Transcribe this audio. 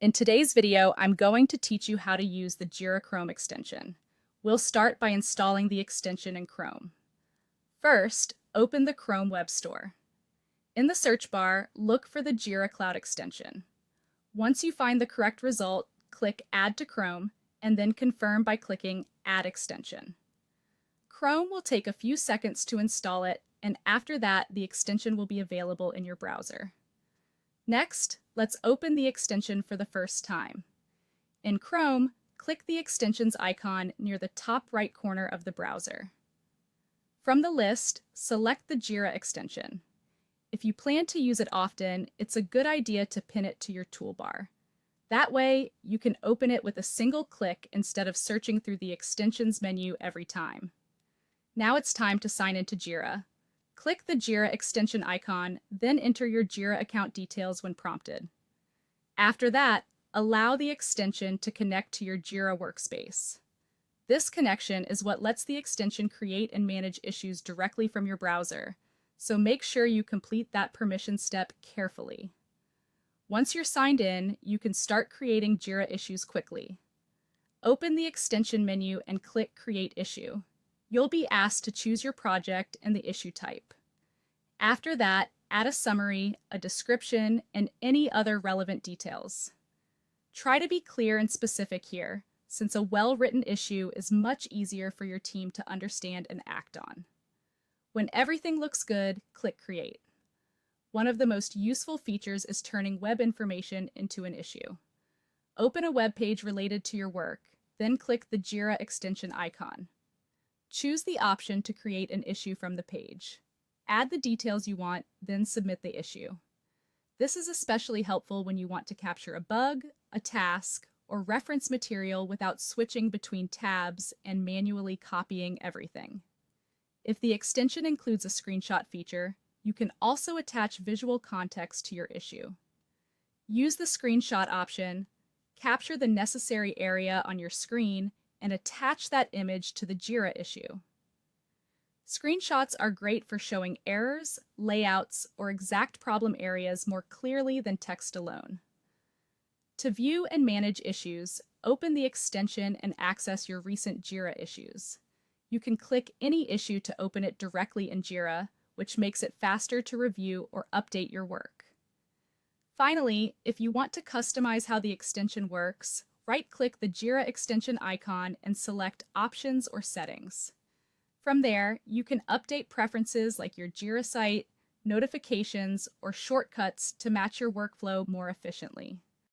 In today's video, I'm going to teach you how to use the Jira Chrome extension. We'll start by installing the extension in Chrome. First, open the Chrome Web Store. In the search bar, look for the Jira Cloud extension. Once you find the correct result, click Add to Chrome, and then confirm by clicking Add Extension. Chrome will take a few seconds to install it, and after that, the extension will be available in your browser. Next, let's open the extension for the first time. In Chrome, click the extensions icon near the top right corner of the browser. From the list, select the Jira extension. If you plan to use it often, it's a good idea to pin it to your toolbar. That way, you can open it with a single click instead of searching through the extensions menu every time. Now it's time to sign into Jira. Click the Jira extension icon, then enter your Jira account details when prompted. After that, allow the extension to connect to your Jira workspace. This connection is what lets the extension create and manage issues directly from your browser, so make sure you complete that permission step carefully. Once you're signed in, you can start creating Jira issues quickly. Open the extension menu and click Create Issue. You'll be asked to choose your project and the issue type. After that, add a summary, a description, and any other relevant details. Try to be clear and specific here, since a well-written issue is much easier for your team to understand and act on. When everything looks good, click Create. One of the most useful features is turning web information into an issue. Open a web page related to your work, then click the Jira extension icon. Choose the option to create an issue from the page. Add the details you want, then submit the issue. This is especially helpful when you want to capture a bug, a task, or reference material without switching between tabs and manually copying everything. If the extension includes a screenshot feature, you can also attach visual context to your issue. Use the screenshot option, capture the necessary area on your screen, and attach that image to the Jira issue. Screenshots are great for showing errors, layouts, or exact problem areas more clearly than text alone. To view and manage issues, open the extension and access your recent Jira issues. You can click any issue to open it directly in Jira, which makes it faster to review or update your work. Finally, if you want to customize how the extension works, right-click the Jira extension icon and select Options or Settings. From there, you can update preferences like your Jira site, notifications, or shortcuts to match your workflow more efficiently.